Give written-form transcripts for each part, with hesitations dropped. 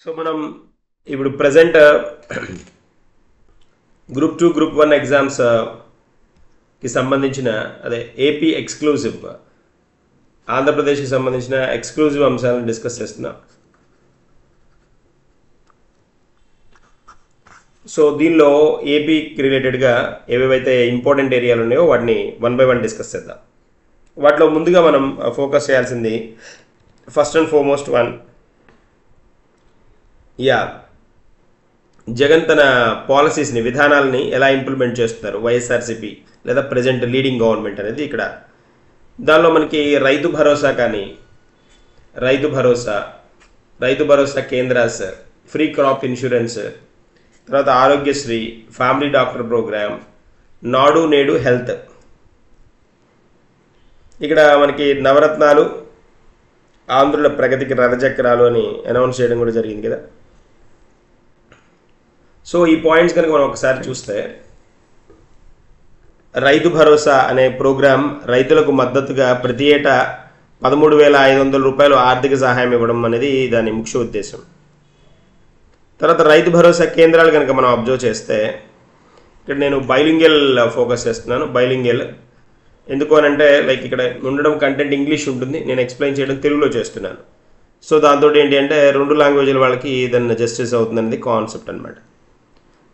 So మనం ఇప్పుడు present group 2 group 1 exams కి సంబంధించిన అదే ఏపీ ఎక్స్క్లూజివ్ ఆంధ్రప్రదేశ్కి సంబంధించిన ఎక్స్క్లూజివ్ అంశాలను డిస్కస్ చేస్తున్నాం. సో దీనిలో ఏపీకి రిలేటెడ్గా ఏవేవైతే ఇంపార్టెంట్ ఏరియాలు ఉన్నాయో వాటిని 1 by 1 డిస్కస్ చేద్దాం. వాటిలో ముందుగా మనం ఫోకస్ చేయాల్సింది ఫస్ట్ అండ్ ఫార్మోస్ట్ జగన్ తన పాలసీస్ని విధానాలని ఎలా ఇంప్లిమెంట్ చేస్తున్నారు వైఎస్ఆర్సీపీ లేదా ప్రజెంట్ లీడింగ్ గవర్నమెంట్ అనేది ఇక్కడ. దానిలో మనకి Rythu Bharosa కేంద్రాస్, free crop insurance, తర్వాత ఆరోగ్యశ్రీ, ఫ్యామిలీ డాక్టర్ ప్రోగ్రామ్, నాడు నేడు హెల్త్. ఇక్కడ మనకి నవరత్నాలు, ఆంధ్రుల ప్రగతికి రథచక్రాలు అని అనౌన్స్ చేయడం కూడా జరిగింది కదా. సో ఈ పాయింట్స్ కనుక మనం ఒకసారి చూస్తే, రైతు భరోసా అనే ప్రోగ్రాం రైతులకు మద్దతుగా ప్రతి ఏటా 13,500 రూపాయలు ఆర్థిక సహాయం ఇవ్వడం అనేది దాని ముఖ్య ఉద్దేశం. తర్వాత రైతు భరోసా కేంద్రాలు కనుక మనం అబ్జర్వ్ చేస్తే, ఇక్కడ నేను బైలింగల్ ఫోకస్ చేస్తున్నాను. బైలింగల్ ఎందుకు అని అంటే, లైక్ ఇక్కడ ఉండడం కంటెంట్ ఇంగ్లీష్ ఉంటుంది, నేను ఎక్స్ప్లెయిన్ చేయడం తెలుగులో చేస్తున్నాను. సో దాంతో ఏంటి అంటే 2 లాంగ్వేజ్ల వాళ్ళకి దాన్ని జస్టిస్ అవుతుంది అనేది కాన్సెప్ట్ అనమాట.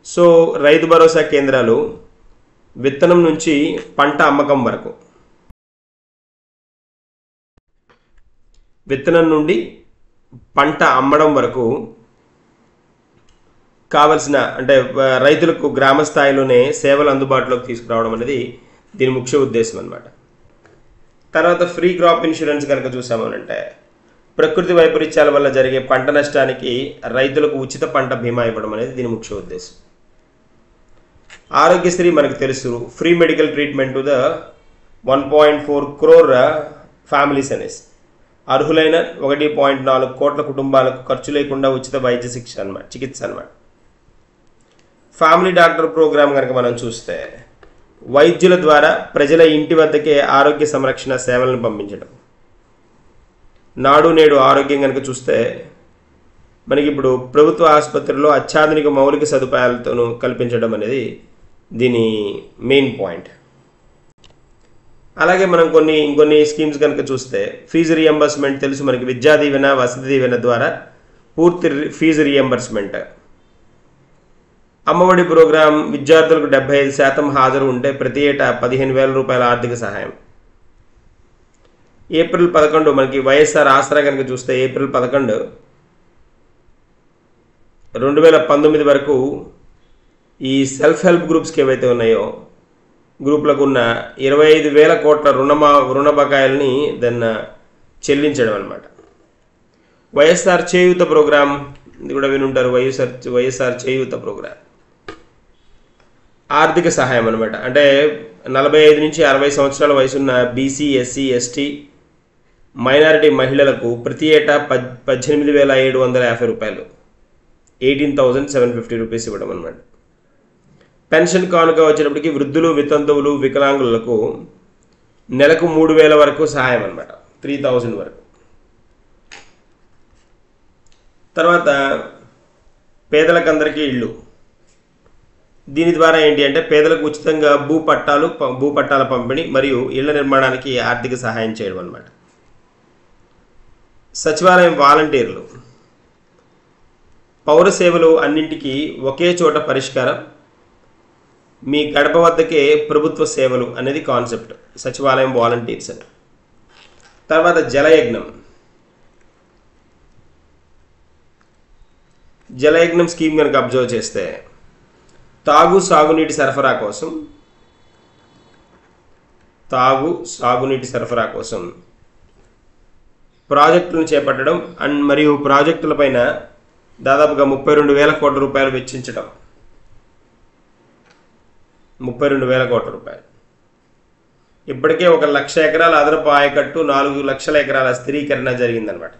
సో రైతు భరోసా కేంద్రాలు విత్తనం నుంచి పంట అమ్మకం వరకు, విత్తనం నుండి పంట అమ్మడం వరకు కావలసిన అంటే రైతులకు గ్రామ స్థాయిలోనే సేవలు అందుబాటులోకి తీసుకురావడం అనేది దీని ముఖ్య ఉద్దేశం అనమాట. తర్వాత ఫ్రీ క్రాప్ ఇన్సూరెన్స్ కనుక చూసామనంటే, ప్రకృతి వైపరీత్యాల వల్ల జరిగే పంట నష్టానికి రైతులకు ఉచిత పంట బీమా ఇవ్వడం అనేది దీని ముఖ్య ఉద్దేశం. ఆరోగ్యశ్రీ మనకు తెలుసు, free medical treatment to the 1.4 crore families అనేసి, అర్హులైన 1.4 కోట్ల కుటుంబాలకు ఖర్చు లేకుండా ఉచిత వైద్య చికిత్స అనమాట. ఫ్యామిలీ డాక్టర్ ప్రోగ్రామ్ కనుక మనం చూస్తే, వైద్యుల ద్వారా ప్రజల ఇంటి వద్దకే ఆరోగ్య సంరక్షణ సేవలను పంపించడం. నాడు నేడు ఆరోగ్యం కనుక చూస్తే, మనకి ఇప్పుడు ప్రభుత్వ ఆసుపత్రుల్లో అత్యాధునిక మౌలిక సదుపాయాలతోనూ కల్పించడం అనేది దీని మెయిన్ పాయింట్. అలాగే మనం ఇంకొన్ని స్కీమ్స్ కనుక చూస్తే, ఫీజు రియంబర్స్మెంట్ తెలుసు మనకి, విద్యా దీవెన, వసతి దీవెన ద్వారా పూర్తి ఫీజు రియంబర్స్మెంట్. అమ్మఒడి ప్రోగ్రాం విద్యార్థులకు 75% హాజరు ఉంటే ప్రతి ఏటా 15,000 రూపాయల ఆర్థిక సహాయం. ఏప్రిల్ 11 మనకి వైఎస్ఆర్ ఆసరా కనుక చూస్తే, ఏప్రిల్ 11, 2019 వరకు ఈ సెల్ఫ్ హెల్ప్ గ్రూప్స్కి ఏవైతే ఉన్నాయో గ్రూపులకు ఉన్న 25,000 కోట్ల రుణ బకాయిల్ని దాన్ని చెల్లించడం అనమాట. వైఎస్ఆర్ చేయూత ప్రోగ్రాం ఇది కూడా వినుంటారు, వైఎస్ఆర్ చేయూత ప్రోగ్రాం ఆర్థిక సహాయం అనమాట. అంటే 45 నుంచి 60 సంవత్సరాల వయసున్న బీసీ, ఎస్సీ, ఎస్టీ, మైనారిటీ మహిళలకు ప్రతి ఏటా 18,750 రూపాయలు, 18,750 రూపీస్ ఇవ్వడం అనమాట. పెన్షన్ కానుక వచ్చేటప్పటికి వృద్ధులు, వితంతువులు, వికలాంగులకు నెలకు 3,000 వరకు సహాయం అనమాట, 3,000 వరకు. తర్వాత పేదలకందరికీ ఇళ్ళు, దీని ద్వారా ఏంటి అంటే పేదలకు ఉచితంగా భూపట్టాల పంపిణీ మరియు ఇళ్ల నిర్మాణానికి ఆర్థిక సహాయం చేయడం అనమాట. సచివాలయం వాలంటీర్లు, పౌర సేవలు అన్నింటికీ ఒకే చోట పరిష్కారం, మీ గడప వద్దకే ప్రభుత్వ సేవలు అనేది కాన్సెప్ట్ సచివాలయం వాలంటీర్స్ అని. తర్వాత జలయజ్ఞం స్కీమ్ కనుక అబ్జర్వ్ చేస్తే, సాగునీటి సరఫరా కోసం ప్రాజెక్టులను చేపట్టడం మరియు ప్రాజెక్టులపైన దాదాపుగా 32,000 కోట్ల రూపాయలు వెచ్చించడం. 32,000 కోట్ల రూపాయలు. ఇప్పటికే 1,00,000 ఎకరాల అదనపు ఆయకట్టు, 4 లక్షల ఎకరాల స్థిరీకరణ జరిగిందనమాట.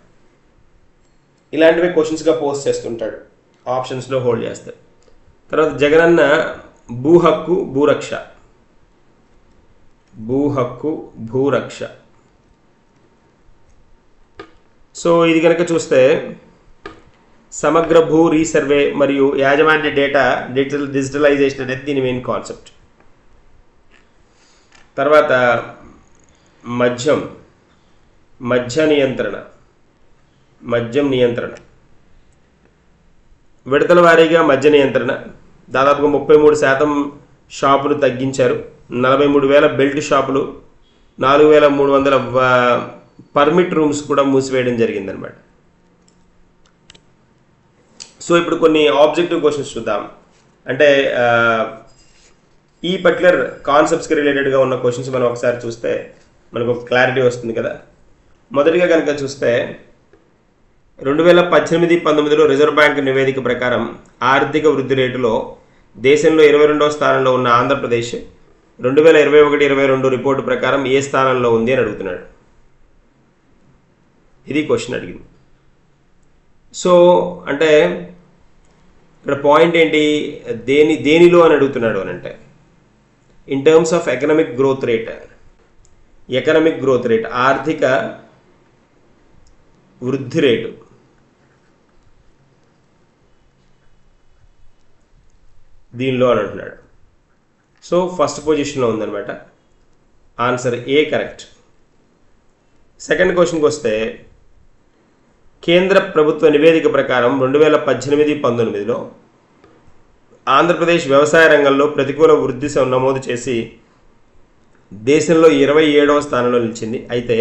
ఇలాంటివి క్వశ్చన్స్గా పోస్ట్ చేస్తుంటాడు, ఆప్షన్స్లో హోల్డ్ చేస్తాడు. తర్వాత జగనన్న భూ హక్కు భూరక్ష. సో ఇది కనుక చూస్తే సమగ్ర భూ రీసర్వే మరియు యాజమాన్య డేటా డిజిటలైజేషన్ అనేది దీని మెయిన్ కాన్సెప్ట్. తర్వాత మద్యం నియంత్రణ, విడతల వారీగా మద్య నియంత్రణ. దాదాపుగా 33% షాపులు తగ్గించారు. 43,000 బెల్ట్ షాపులు, 4,300 పర్మిట్ రూమ్స్ కూడా మూసివేయడం జరిగిందనమాట. సో ఇప్పుడు కొన్ని ఆబ్జెక్టివ్ క్వశ్చన్స్ చూద్దాం. అంటే ఈ పర్టికులర్ కాన్సెప్ట్స్కి రిలేటెడ్గా ఉన్న క్వశ్చన్స్ మనం ఒకసారి చూస్తే మనకు ఒక క్లారిటీ వస్తుంది కదా. మొదటిగా కనుక చూస్తే 2018-19లో రిజర్వ్ బ్యాంక్ నివేదిక ప్రకారం ఆర్థిక వృద్ధి రేటులో దేశంలో 22వ స్థానంలో ఉన్న ఆంధ్రప్రదేశ్ 2021-22 రిపోర్టు ప్రకారం ఏ స్థానంలో ఉంది అని అడుగుతున్నాడు. ఇది క్వశ్చన్ అడిగింది. సో అంటే ఇక్కడ పాయింట్ ఏంటి, దేనిలో అని అడుగుతున్నాడు అని అంటే in terms of economic growth rate ఆర్థిక వృద్ధి రేటు. దీనిలో అని అంటున్నాడు. సో ఫస్ట్ పొజిషన్లో ఉందన్నమాట. ఆన్సర్ ఏ కరెక్ట్. సెకండ్ క్వశ్చన్కి వస్తే కేంద్ర ప్రభుత్వ నివేదిక ప్రకారం 2018-19లో ఆంధ్రప్రదేశ్ వ్యవసాయ రంగంలో ప్రతికూల వృద్ధి నమోదు చేసి దేశంలో 27వ స్థానంలో నిలిచింది. అయితే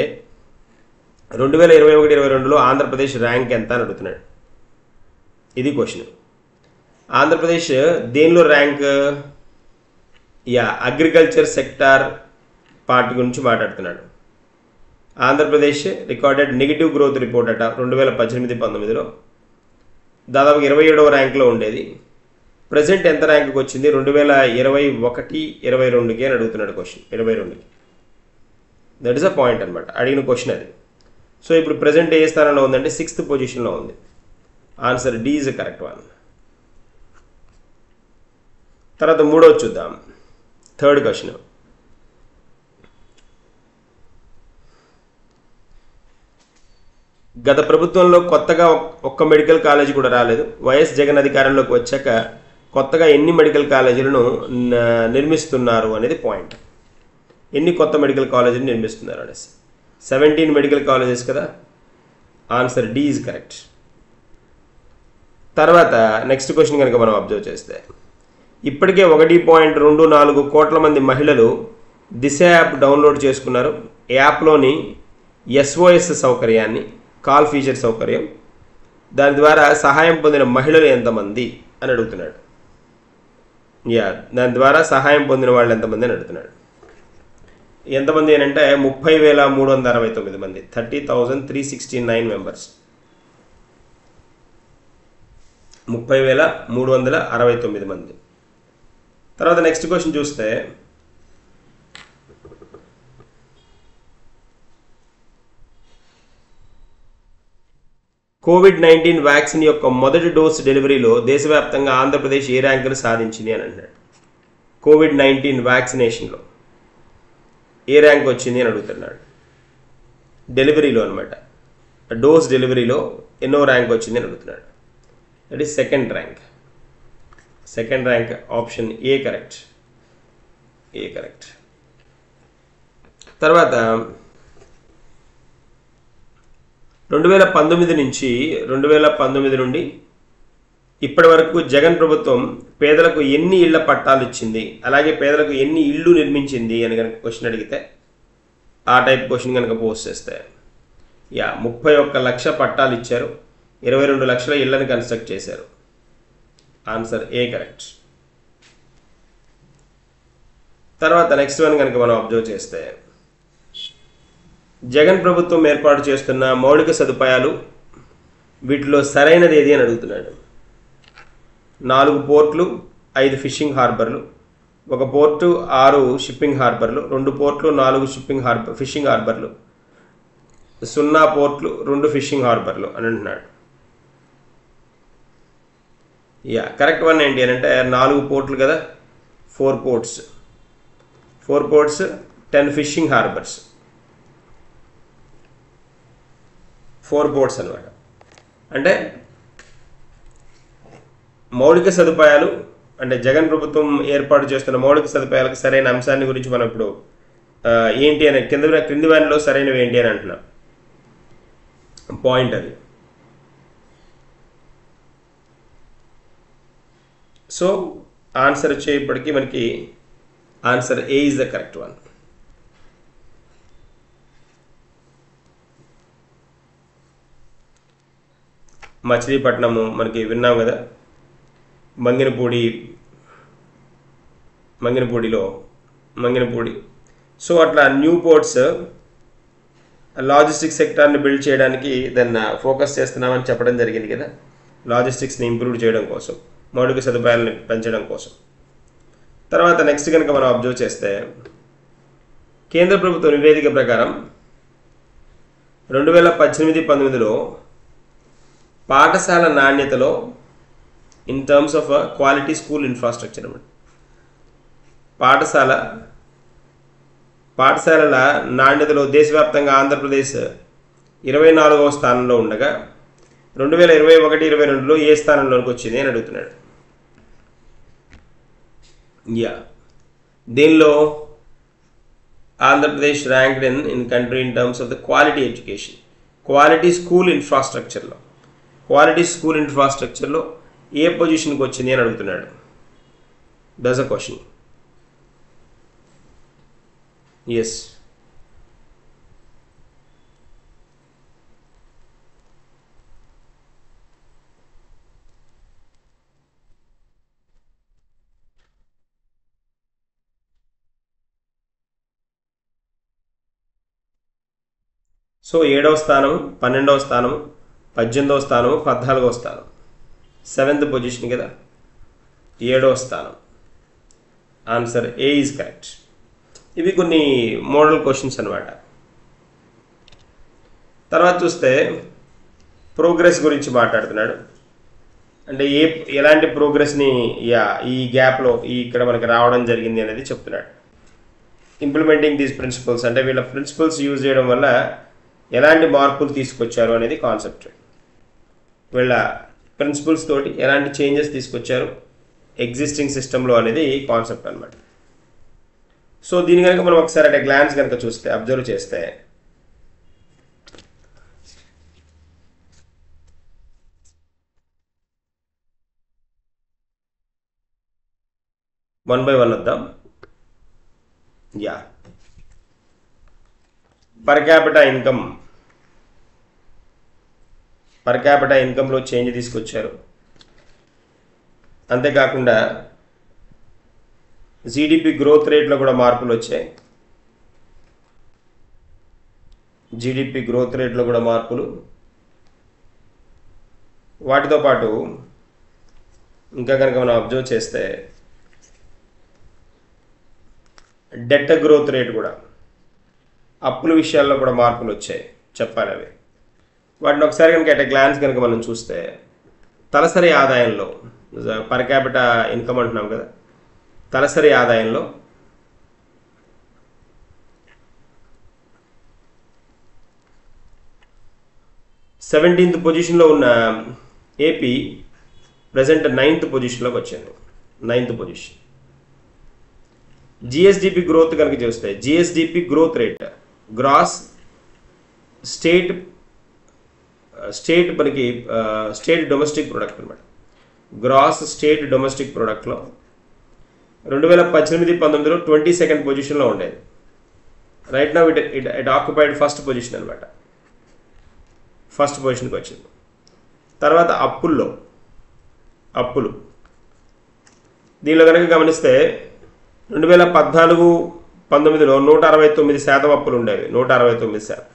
2021-22లో ఆంధ్రప్రదేశ్ ర్యాంక్ ఎంత అని అడుగుతున్నాడు. ఇది క్వశ్చన్. ఆంధ్రప్రదేశ్ దేనిలో ర్యాంక్, అగ్రికల్చర్ సెక్టార్ పార్ట్ గురించి మాట్లాడుతున్నాడు. Andhra Pradesh recorded negative growth report అట 2018-19లో దాదాపు 27వ ర్యాంక్లో ఉండేది. ప్రజెంట్ ఎంత ర్యాంక్కి వచ్చింది, 2021-22కి అని అడుగుతున్నాడు క్వశ్చన్. 22కి. దట్ ఈస్ అ పాయింట్ అనమాట, అడిగిన క్వశ్చన్ అది. సో ఇప్పుడు ప్రజెంట్ ఏ స్థానంలో ఉందంటే 6th పొజిషన్లో ఉంది. Answer D is correct one. తర్వాత మూడోది చూద్దాం. Third question. గత ప్రభుత్వంలో కొత్తగా ఒక్క మెడికల్ కాలేజీ కూడా రాలేదు. వైఎస్ జగన్ అధికారంలోకి వచ్చాక కొత్తగా ఎన్ని మెడికల్ కాలేజీలను నిర్మిస్తున్నారు అనేది పాయింట్. ఎన్ని కొత్త మెడికల్ కాలేజీలు నిర్మిస్తున్నారు అనేసి 17 మెడికల్ కాలేజెస్ కదా. Answer D is correct. తర్వాత నెక్స్ట్ క్వశ్చన్ కనుక మనం అబ్జర్వ్ చేస్తే ఇప్పటికే 1.24 కోట్ల మంది మహిళలు దిశ యాప్ డౌన్లోడ్ చేసుకున్నారు. యాప్లోని SOS సౌకర్యాన్ని, కాల్ ఫీచర్ సౌకర్యం, దాని ద్వారా సహాయం పొందిన మహిళలు ఎంతమంది అని అడుగుతున్నాడు. దాని ద్వారా సహాయం పొందిన వాళ్ళు ఎంతమంది అని అడుగుతున్నాడు. ఎంతమంది అని అంటే 30,369 మంది, 30,369 మెంబర్స్. 30,369 మంది. తర్వాత నెక్స్ట్ క్వశ్చన్ చూస్తే COVID-19 వ్యాక్సిన్ యొక్క మొదటి డోస్ డెలివరీలో దేశవ్యాప్తంగా ఆంధ్రప్రదేశ్ ఏ ర్యాంకును సాధించింది అని అంటున్నాడు. COVID-19 వ్యాక్సినేషన్లో ఏ ర్యాంక్ వచ్చింది అని అడుగుతున్నాడు. డెలివరీలో అనమాట, డోస్ డెలివరీలో ఎన్నో ర్యాంక్ వచ్చింది అని అడుగుతున్నాడు. That is second rank. Option A correct. తర్వాత 2019 నుండి ఇప్పటి వరకు జగన్ ప్రభుత్వం పేదలకు ఎన్ని ఇళ్ల పట్టాలు ఇచ్చింది, అలాగే పేదలకు ఎన్ని ఇళ్ళు నిర్మించింది అని కనుక క్వశ్చన్ అడిగితే ఆ టైప్ క్వశ్చన్ కనుక పోస్ట్ చేస్తే 31 లక్ష పట్టాలు ఇచ్చారు, 22 లక్షల ఇళ్లను కన్స్ట్రక్ట్ చేశారు. ఆన్సర్ ఏ కరెక్ట్. తర్వాత నెక్స్ట్ వన్ కనుక మనం అబ్జర్వ్ చేస్తే జగన్ ప్రభుత్వం ఏర్పాటు చేస్తున్న మౌలిక సదుపాయాలు వీటిలో సరైనది ఏది అని అడుగుతున్నాడు. 4 పోర్ట్లు, 5 ఫిషింగ్ హార్బర్లు, 1 పోర్టు, 6 షిప్పింగ్ హార్బర్లు, 2 పోర్ట్లు, 4 ఫిషింగ్ హార్బర్లు, 0 పోర్ట్లు, 2 ఫిషింగ్ హార్బర్లు అని అంటున్నాడు. కరెక్ట్ వన్ ఏంటి అని అంటే 4 పోర్ట్లు కదా, 4 పోర్ట్స్, 10 ఫిషింగ్ హార్బర్స్, 4 పోర్ట్స్ అనమాట. అంటే మౌలిక సదుపాయాలు అంటే జగన్ ప్రభుత్వం ఏర్పాటు చేస్తున్న మౌలిక సదుపాయాలకు సరైన అంశాన్ని గురించి మనం ఇప్పుడు ఏంటి అని క్రింది వానిలో సరైనవి ఏంటి అని అంటున్నాం. పాయింట్ అది. సో ఆన్సర్ వచ్చేప్పటికీ మనకి answer A is the correct one. Machilipatnam మనకి విన్నాం కదా, మంగినపూడి. సో అట్లా న్యూ పోర్ట్స్ లాజిస్టిక్స్ సెక్టార్ని బిల్డ్ చేయడానికి దాన్ని ఫోకస్ చేస్తున్నామని చెప్పడం జరిగింది కదా, లాజిస్టిక్స్ని ఇంప్రూవ్ చేయడం కోసం, మౌలిక సదుపాయాలను పెంచడం కోసం. తర్వాత నెక్స్ట్ కనుక మనం అబ్జర్వ్ చేస్తే కేంద్ర ప్రభుత్వ నివేదిక ప్రకారం 2018-19లో పాఠశాల నాణ్యతలో in terms of quality school infrastructure అన్నమాట, పాఠశాలల నాణ్యతలో దేశవ్యాప్తంగా ఆంధ్రప్రదేశ్ 24వ స్థానంలో ఉండగా 2021-22లో ఏ స్థానంలోకి వచ్చింది అని అడుగుతున్నాడు. దీనిలో Andhra Pradesh ranked in country in terms of the quality education, quality school ఇన్ఫ్రాస్ట్రక్చర్లో ఏ పొజిషన్కి వచ్చింది అని అడుగుతున్నాడు. That's a question. Yes, so 7వ స్థానం, 12వ స్థానం, 18వ స్థానం, 14వ స్థానం, 7th పొజిషన్ కదా, 7వ స్థానం. Answer A is correct. ఇవి కొన్ని మోడల్ క్వశ్చన్స్ అన్నమాట. తర్వాత చూస్తే ప్రోగ్రెస్ గురించి మాట్లాడుతున్నాడు. అంటే ఎలాంటి ప్రోగ్రెస్ని ఈ గ్యాప్లో ఇక్కడ మనకి రావడం జరిగింది అనేది చెప్తున్నాడు. ఇంప్లిమెంటింగ్ దీస్ ప్రిన్సిపల్స్ అంటే వీళ్ళ ప్రిన్సిపల్స్ యూజ్ చేయడం వల్ల ఎలాంటి మార్పులు తీసుకొచ్చారు అనేది కాన్సెప్ట్. వీళ్ళ ప్రిన్సిపల్స్ తోటి ఎలాంటి చేంజెస్ తీసుకొచ్చారు ఎగ్జిస్టింగ్ సిస్టంలో అనేది కాన్సెప్ట్ అనమాట. సో దీని కనుక మనం ఒకసారి అంటే గ్లాన్స్ కనుక చూస్తే, అబ్జర్వ్ చేస్తే వన్ బై వన్ వద్దాం. పర్ క్యాపిటా ఇన్కంలో చేంజ్ తీసుకొచ్చారు. అంతేకాకుండా జీడిపి గ్రోత్ రేట్లో కూడా మార్పులు వచ్చాయి. వాటితో పాటు ఇంకా కనుక మనం అబ్జర్వ్ చేస్తే డెట్ గ్రోత్ రేట్ కూడా, అప్పుల విషయాల్లో కూడా మార్పులు వచ్చాయి చెప్పాలి అవి. వాటిని ఒకసారి కనుక అట్ ఎ గ్లాన్స్ కనుక మనం చూస్తే తలసరి ఆదాయంలో పర్ క్యాపిటా ఇన్కమ్ అంటున్నాం కదా, తలసరి ఆదాయంలో సెవెంటీన్త్ పొజిషన్లో ఉన్న ఏపీ ప్రజెంట్ 9th పొజిషన్లోకి వచ్చింది. 9th position. జిఎస్డిపి గ్రోత్ కనుక చూస్తే GSDP growth rate gross state మనకి స్టేట్ డొమెస్టిక్ ప్రొడక్ట్ అనమాట. గ్రాస్ స్టేట్ డొమెస్టిక్ ప్రొడక్ట్లో 2018-19లో 22nd పొజిషన్లో ఉండేది. Right now it occupied first position అనమాట. ఫస్ట్ పొజిషన్కి వచ్చింది. తర్వాత అప్పులు దీనిలో కనుక గమనిస్తే 2014-19లో 169% అప్పులు ఉండేవి. 169%.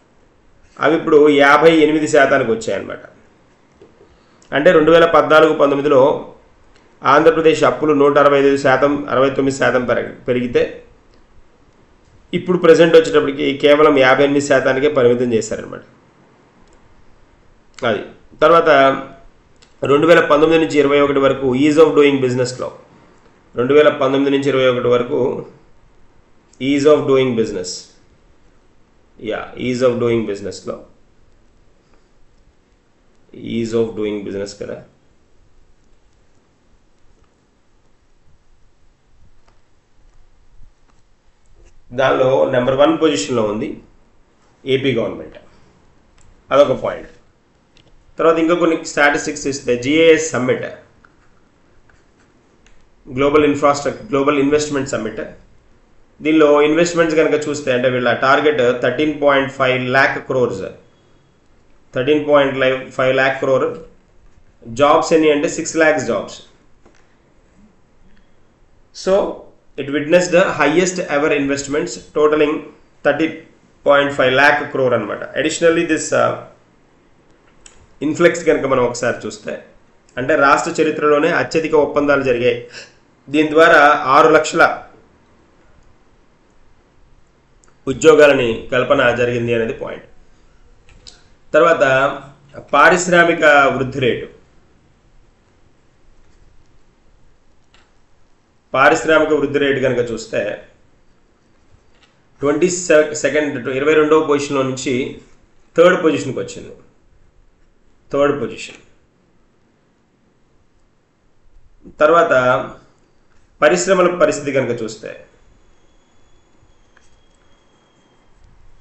అవి ఇప్పుడు 58% వచ్చాయన్నమాట. అంటే 2014-19లో ఆంధ్రప్రదేశ్ అప్పులు 165%, 69% పెరిగితే ఇప్పుడు ప్రజెంట్ వచ్చేటప్పటికి కేవలం 58%కే పరిమితం చేశారనమాట. అది. తర్వాత 2019-21 వరకు ఈజ్ ఆఫ్ డూయింగ్ బిజినెస్లో 2019-21 వరకు ఈజ్ ఆఫ్ డూయింగ్ బిజినెస్ కదా, దానిలో నెంబర్ 1 పొజిషన్లో ఉంది ఏపీ గవర్నమెంట్. అదొక పాయింట్. తర్వాత ఇంకా కొన్ని స్టాటిస్టిక్స్ ఇస్తే GIS summit, global investment summit, దీనిలో ఇన్వెస్ట్మెంట్స్ కనుక చూస్తే అంటే వీళ్ళ target 13.5 lakh crores, 13.5 lakh crore. Jobs ఎన్ని అంటే 6 lakhs jobs. So it witness the highest ever investments totalling 30.5 lakh crore అనమాట. అడిషనల్లీ దిస్ ఇన్ఫ్లెక్స్ కనుక మనం ఒకసారి చూస్తే అంటే రాష్ట్ర చరిత్రలోనే అత్యధిక ఒప్పందాలు జరిగాయి. దీని ద్వారా 6 లక్షల ఉద్యోగాలని కల్పన జరిగింది అనేది పాయింట్. తర్వాత పారిశ్రామిక వృద్ధి రేటు, కనుక చూస్తే 22వ పొజిషన్లో నుంచి 3rd పొజిషన్కి వచ్చింది. 3rd position. తర్వాత పరిశ్రమల పరిస్థితి కనుక చూస్తే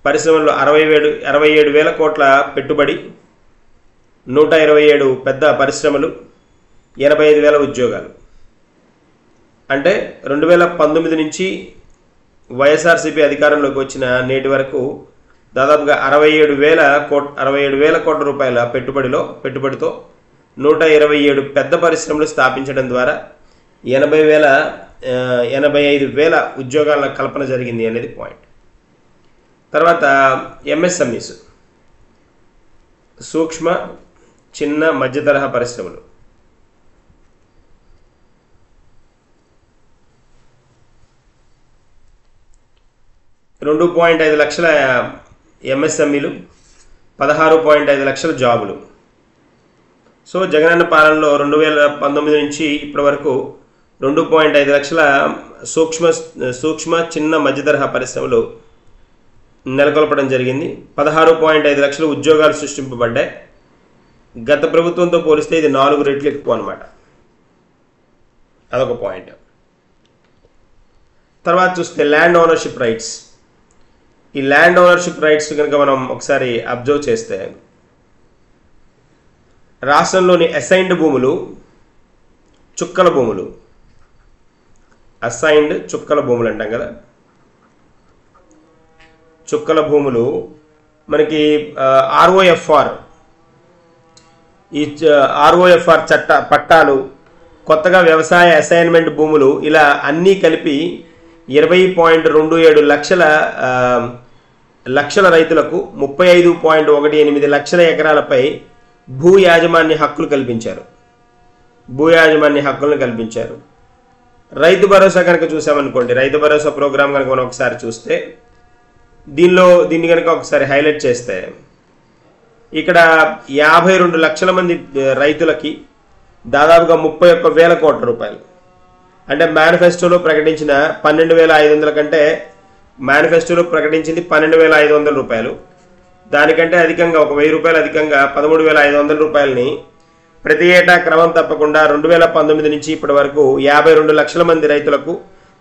పరిశ్రమల్లో 67,000 కోట్ల పెట్టుబడి, 127 పెద్ద పరిశ్రమలు, 85,000 ఉద్యోగాలు. అంటే 2019 నుంచి వైఎస్ఆర్సీపీ అధికారంలోకి వచ్చిన నేటి వరకు దాదాపుగా 67,000 కోట్ల రూపాయల పెట్టుబడితో 127 పెద్ద పరిశ్రమలు స్థాపించడం ద్వారా 85,000 ఉద్యోగాల కల్పన జరిగింది అనేది పాయింట్. తర్వాత MSMEs, సూక్ష్మ చిన్న మధ్య తరహా పరిశ్రమలు, 2.5 లక్షల MSMEలు, 16.5 లక్షల జాబులు. సో జగనన్న పాలనలో 2019 నుంచి ఇప్పటి వరకు 2.5 లక్షల సూక్ష్మ చిన్న మధ్య తరహా పరిశ్రమలు నెలకొల్పడం జరిగింది. 16.5 లక్షల ఉద్యోగాలు సృష్టింపబడ్డాయి. గత ప్రభుత్వంతో పోలిస్తే ఇది 4 రెట్లు ఎక్కువ అనమాట. అదొక పాయింట్. తర్వాత చూస్తే ల్యాండ్ ఓనర్షిప్ రైట్స్. ఈ ల్యాండ్ ఓనర్షిప్ రైట్స్ కనుక మనం ఒకసారి అబ్జర్వ్ చేస్తే రాష్ట్రంలోని అసైన్డ్ భూములు, చుక్కల భూములు, చుక్కల భూములు అంటాం కదా, చుక్కల భూములు మనకి ROFR, ఈ ROFR పట్టాలు, కొత్తగా వ్యవసాయ అసైన్మెంట్ భూములు, ఇలా అన్నీ కలిపి 20.27 లక్షల రైతులకు 35.18 లక్షల ఎకరాలపై భూ యాజమాన్య హక్కులు కల్పించారు. రైతు భరోసా కనుక చూసామనుకోండి, రైతు భరోసా ప్రోగ్రాం కనుక మనం ఒకసారి చూస్తే దీన్ని కనుక ఒకసారి హైలైట్ చేస్తే ఇక్కడ 52 లక్షల మంది రైతులకి దాదాపుగా 31,000 కోట్ల రూపాయలు. అంటే మేనిఫెస్టోలో ప్రకటించిన 12,500 కంటే మేనిఫెస్టోలో ప్రకటించింది 12,500 రూపాయలు. దానికంటే అధికంగా 1,000 రూపాయలు అధికంగా 13,500 రూపాయలని ప్రతి ఏటా క్రమం తప్పకుండా 2019 నుంచి ఇప్పటి వరకు 52 లక్షల మంది రైతులకు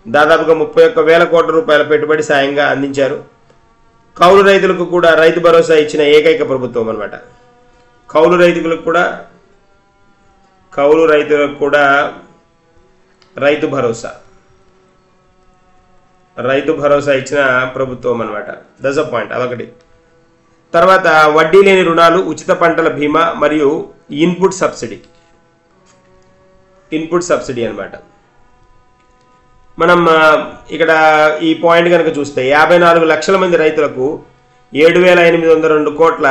దాదాపుగా 31,000 కోట్ల రూపాయల పెట్టుబడి సాయంగా అందించారు. కౌలు రైతులకు కూడా రైతు భరోసా ఇచ్చిన ఏకైక ప్రభుత్వం అన్నమాట. కౌలు రైతులకు కూడా రైతు భరోసా ఇచ్చిన ప్రభుత్వం అన్నమాట. That's a point. అదొకటి. తర్వాత వడ్డీ లేని రుణాలు, ఉచిత పంటల బీమా మరియు ఇన్పుట్ సబ్సిడీ అన్నమాట. మనం ఇక్కడ ఈ పాయింట్ కనుక చూస్తే 54 లక్షల మంది రైతులకు 7,802 కోట్ల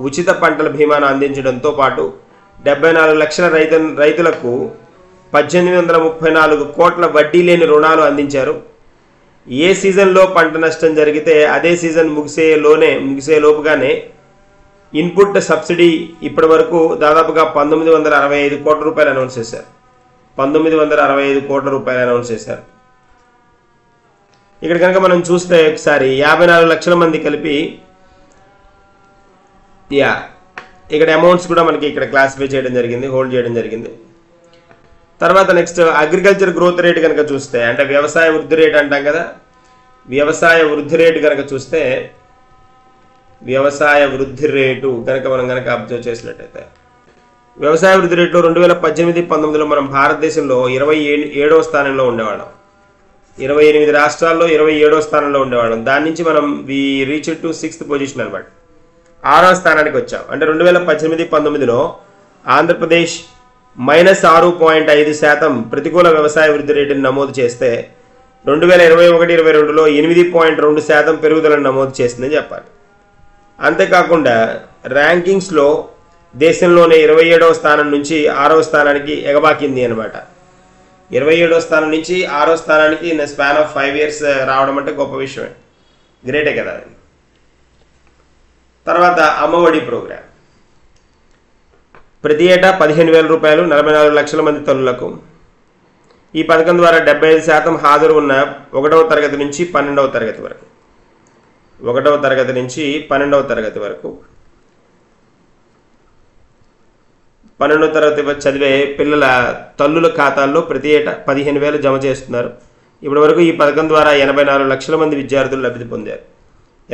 ఉచిత పంటల బీమాను అందించడంతో పాటు 74 లక్షల రైతులకు 1,834 కోట్ల వడ్డీ లేని రుణాలు అందించారు. ఏ సీజన్లో పంట నష్టం జరిగితే అదే సీజన్ ముగిసేలోపుగానే ఇన్పుట్ సబ్సిడీ ఇప్పటి వరకు దాదాపుగా 1,965 కోట్ల రూపాయలు అనౌన్స్ చేశారు. 1,965 కోట్ల రూపాయలు అనౌన్స్ చేశారు. ఇక్కడ కనుక మనం చూస్తే ఒకసారి 54 లక్షల మంది కలిపి ఇక్కడ అమౌంట్స్ కూడా మనకి ఇక్కడ క్లాసిఫై చేయడం జరిగింది, హోల్డ్ చేయడం జరిగింది. తర్వాత నెక్స్ట్ అగ్రికల్చర్ గ్రోత్ రేట్ కనుక చూస్తే అంటే వ్యవసాయ వృద్ధి రేట్ అంటాం కదా, వ్యవసాయ వృద్ధి రేటు కనుక చూస్తే వ్యవసాయ వృద్ధి రేటు కనుక మనం కనుక అబ్జర్వ్ చేసినట్టయితే వ్యవసాయ వృద్ధి రేటులో 2018-19లో మనం భారతదేశంలో 27వ స్థానంలో ఉండేవాళ్ళం. 28 రాష్ట్రాల్లో 27వ స్థానంలో ఉండేవాళ్ళం. దాని నుంచి మనం we reach to 6th position అనమాట. 6వ స్థానానికి వచ్చాం. అంటే 2018-19లో ఆంధ్రప్రదేశ్ -6.5% ప్రతికూల వ్యవసాయ వృద్ధి రేటును నమోదు చేస్తే 2021-22లో 8.2% పెరుగుదలను నమోదు చేసిందని చెప్పాలి. అంతేకాకుండా ర్యాంకింగ్స్లో దేశంలోనే 27వ స్థానం నుంచి 6వ స్థానానికి ఎగబాకింది అనమాట. 27వ స్థానం నుంచి 6వ స్థానానికి ఇన్ స్పాన్ ఆఫ్ 5 years రావడం అంటే గొప్ప విషయమే, గ్రేటే కదా. తర్వాత అమ్మఒడి ప్రోగ్రాం ప్రతి ఏటా 15,000 రూపాయలు 44 లక్షల మంది తల్లులకు. ఈ పథకం ద్వారా 75% హాజరు ఉన్న 1వ తరగతి నుంచి 12వ తరగతి వరకు 1వ తరగతి నుంచి 12వ తరగతి వరకు 12వ తరగతి చదివే పిల్లల తల్లుల ఖాతాల్లో ప్రతి ఏటా 15,000 జమ చేస్తున్నారు. ఇప్పటి వరకు ఈ పథకం ద్వారా 84 లక్షల మంది విద్యార్థులు లబ్ధి పొందారు.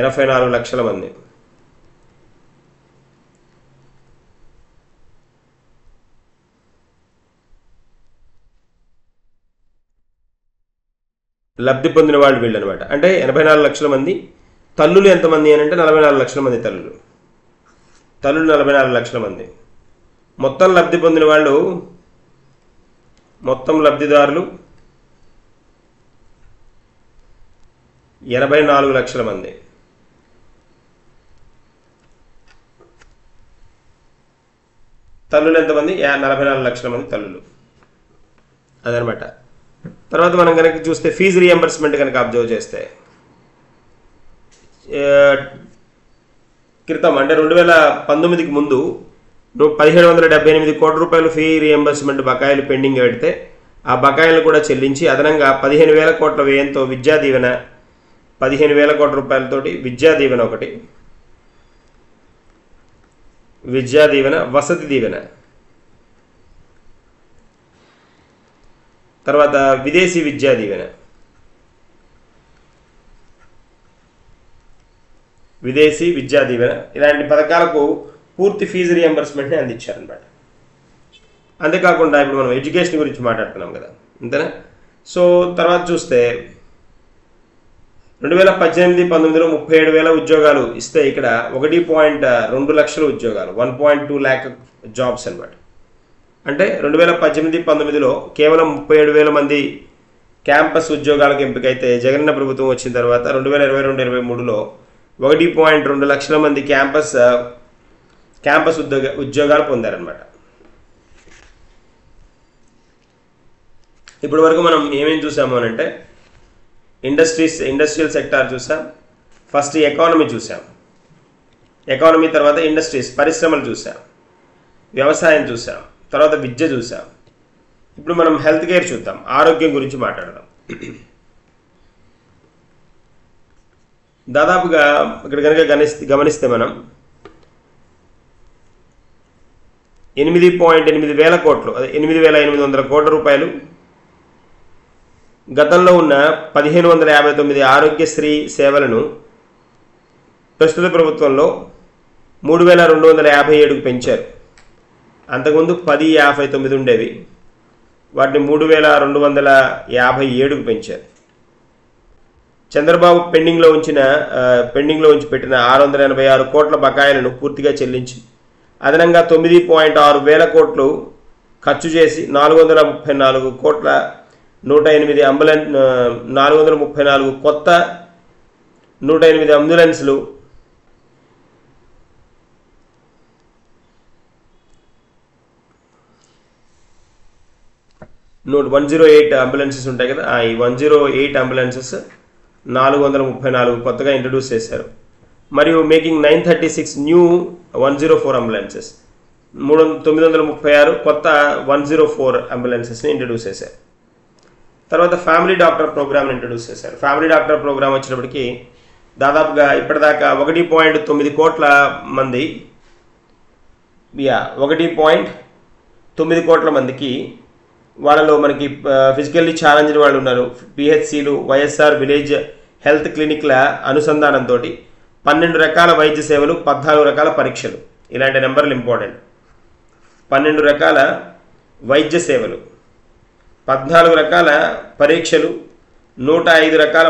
84 లక్షల మంది. లబ్ధి పొందిన వాళ్ళు వీళ్ళు అనమాట. అంటే 84 లక్షల మంది. తల్లులు ఎంతమంది అని అంటే 44 లక్షల మంది తల్లులు 44 లక్షల మంది. మొత్తం లబ్ధి పొందిన వాళ్ళు మొత్తం లబ్ధిదారులు 84 లక్షల మంది. తల్లులు ఎంతమంది? 44 లక్షల మంది తల్లులు అదనమాట. తర్వాత మనం కనుక చూస్తే ఫీజు రియంబర్స్మెంట్ కనుక అబ్జర్వ్ చేస్తే క్రితం అంటే 2019కి ముందు 1,778 కోట్ల రూపాయలు ఫీ రియంబర్స్మెంట్ బకాయిలు పెండింగ్ పెడితే ఆ బకాయిలు కూడా చెల్లించి అదనంగా 15,000 కోట్ల వ్యయంతో విద్యా దీవెన 15,000 కోట్ల రూపాయలతోటి విద్యా దీవెన ఒకటి, విద్యా దీవెన, వసతి దీవెన, తర్వాత విదేశీ విద్యా దీవెన, విదేశీ విద్యా దీవెన ఇలాంటి పథకాలకు పూర్తి ఫీజు రియంబర్స్మెంట్ని అందించారనమాట. అంతేకాకుండా ఇప్పుడు మనం ఎడ్యుకేషన్ గురించి మాట్లాడుతున్నాం కదా, అంతేనా? సో తర్వాత చూస్తే 2018-19లో 37,000 ఉద్యోగాలు ఇస్తే ఇక్కడ 1.2 లక్షల ఉద్యోగాలు 1.2 lakh జాబ్స్ అనమాట. అంటే 2018-19లో కేవలం 37,000 మంది క్యాంపస్ ఉద్యోగాలకు ఎంపికైతే జగనన్న ప్రభుత్వం వచ్చిన తర్వాత 2022-23లో 1.2 లక్షల మంది క్యాంపస్ ఉద్యోగాలు పొందారనమాట. ఇప్పటి వరకు మనం ఏమేమి చూసాము అని అంటే ఇండస్ట్రియల్ సెక్టార్ చూసాం, ఫస్ట్ ఎకానమీ చూసాం, ఎకానమీ తర్వాత ఇండస్ట్రీస్ పరిశ్రమలు చూసాం, వ్యవసాయం చూసాం, తర్వాత విద్య చూసాం. ఇప్పుడు మనం హెల్త్ కేర్ చూద్దాం, ఆరోగ్యం గురించి మాట్లాడదాం. దాదాపుగా ఇక్కడ కనుక గమనిస్తే మనం 8.8 వేల కోట్లు, అదే 8,800 కోట్ల రూపాయలు గతంలో ఉన్న 1,559 ఆరోగ్యశ్రీ సేవలను ప్రస్తుత ప్రభుత్వంలో 3,257కు పెంచారు. అంతకుముందు 1059 ఉండేవి, వాటిని 3,257కు పెంచారు. చంద్రబాబు పెండింగ్లో ఉంచి పెట్టిన 686 కోట్ల బకాయిలను పూర్తిగా చెల్లించి అదనంగా 9.6 వేల కోట్లు ఖర్చు చేసి 434 కోట్ల 434 కొత్త 108 అంబులెన్స్లు, 108 అంబులెన్సెస్ ఉంటాయి కదా, ఈ 108 అంబులెన్సెస్ 434 కొత్తగా ఇంట్రడ్యూస్ చేశారు. మరియు మేకింగ్ 936 న్యూ 104 అంబులెన్సెస్, 936 కొత్త 104 అంబులెన్సెస్ని ఇంట్రడ్యూస్ చేశారు. తర్వాత ఫ్యామిలీ డాక్టర్ ప్రోగ్రామ్ని ఇంట్రడ్యూస్ చేశారు. ఫ్యామిలీ డాక్టర్ ప్రోగ్రామ్ వచ్చినప్పటికీ దాదాపుగా ఇప్పటిదాకా 1.9 కోట్ల మంది 1.9 కోట్ల మందికి వాళ్ళలో మనకి ఫిజికల్లీ ఛాలెంజ్డ్ వాళ్ళు ఉన్నారు. పిహెచ్సిలు, వైఎస్ఆర్ విలేజ్ హెల్త్ క్లినిక్ల అనుసంధానంతో 12 రకాల వైద్య సేవలు, 14 రకాల పరీక్షలు. ఇలాంటి నెంబర్లు ఇంపార్టెంట్. 12 రకాల వైద్య సేవలు, 14 రకాల పరీక్షలు, 105 రకాల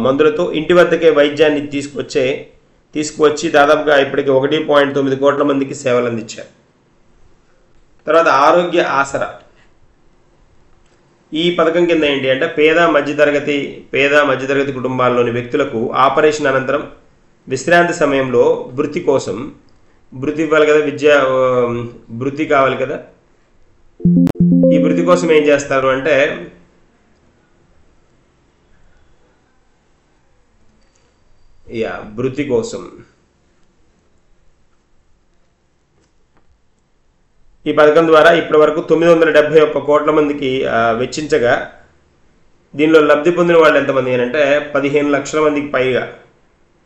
మందులతో ఇంటి వద్దకే వైద్యాన్ని తీసుకువచ్చి దాదాపుగా ఇప్పటికి 1.9 కోట్ల మందికి సేవలు అందించారు. తర్వాత ఆరోగ్య ఆసరా. ఈ పథకం కింద ఏంటి అంటే పేద మధ్యతరగతి కుటుంబాల్లోని వ్యక్తులకు ఆపరేషన్ అనంతరం విశ్రాంతి సమయంలో భృతి ఇవ్వాలి కదా, భృతి కావాలి కదా. ఈ భృతి కోసం ఏం చేస్తారు అంటే భృతి కోసం ఈ పథకం ద్వారా ఇప్పటి వరకు 971 కోట్ల మందికి వెచ్చించగా దీనిలో లబ్ధి పొందిన వాళ్ళు ఎంతమంది అంటే 15 లక్షల మందికి పైగా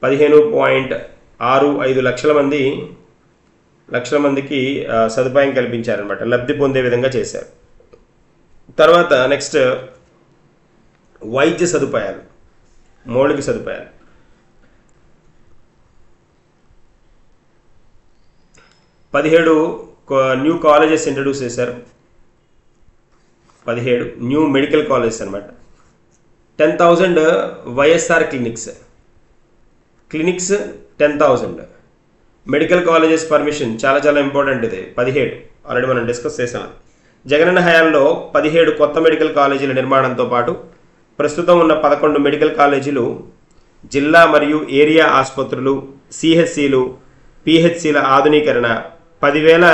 15.65 లక్షల మందికి సదుపాయం కల్పించారనమాట, లబ్ధి పొందే విధంగా చేశారు. తర్వాత నెక్స్ట్ వైద్య సదుపాయాలు, మౌలిక సదుపాయాలు. 17 న్యూ కాలేజెస్ ఇంట్రడ్యూస్ చేశారు. 17 న్యూ మెడికల్ కాలేజెస్ అనమాట. 10,000 YSR clinics 10,000 medical colleges permission. చాలా ఇంపార్టెంట్ ఇది. 17 ఆల్రెడీ మనం డిస్కస్ చేసాం. జగనన్న హయాంలో 17 కొత్త మెడికల్ కాలేజీల నిర్మాణంతో పాటు ప్రస్తుతం ఉన్న 11 మెడికల్ కాలేజీలు, జిల్లా మరియు ఏరియా ఆసుపత్రులు, సిహెచ్సిలు, పిహెచ్సిల ఆధునీకరణ, 10,000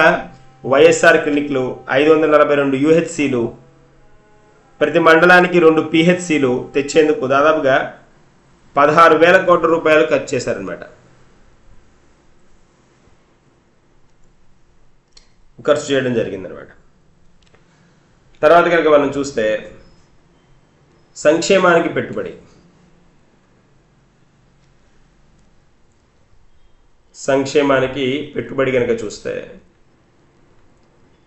వైఎస్ఆర్ క్లినిక్లు, 542 యూహెచ్సిలు, ప్రతి మండలానికి 2 పిహెచ్సిలు తెచ్చేందుకు దాదాపుగా 16,000 కోట్ల రూపాయలు ఖర్చు చేశారనమాట. ఖర్చు చేయడం జరిగిందనమాట. తర్వాత కనుక మనం చూస్తే సంక్షేమానికి పెట్టుబడి. కనుక చూస్తే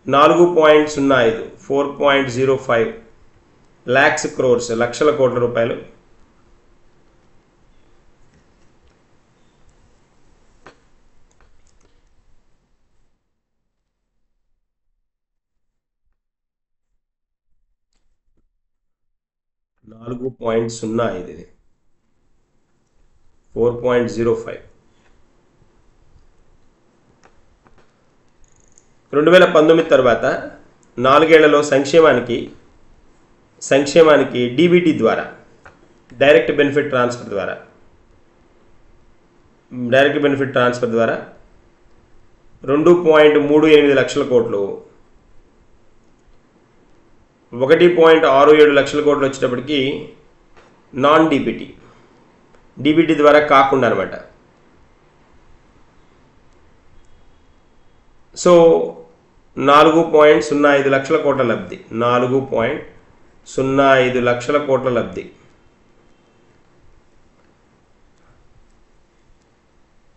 4.05 4.05 lakhs crores లక్షల కోట్ల రూపాయలు. ఇది 4.05. 2019 తర్వాత 4 ఏళ్లలో సంక్షేమానికి డీబీటీ ద్వారా, డైరెక్ట్ బెనిఫిట్ ట్రాన్స్ఫర్ ద్వారా 2.38 లక్షల కోట్లు, 1.67 లక్షల కోట్లు వచ్చేటప్పటికి నాన్ డీబీటీ ద్వారా కాకుండా అనమాట. సో 4.05 లక్షల కోట్ల లబ్ధి, 4.05 లక్షల కోట్ల లబ్ధి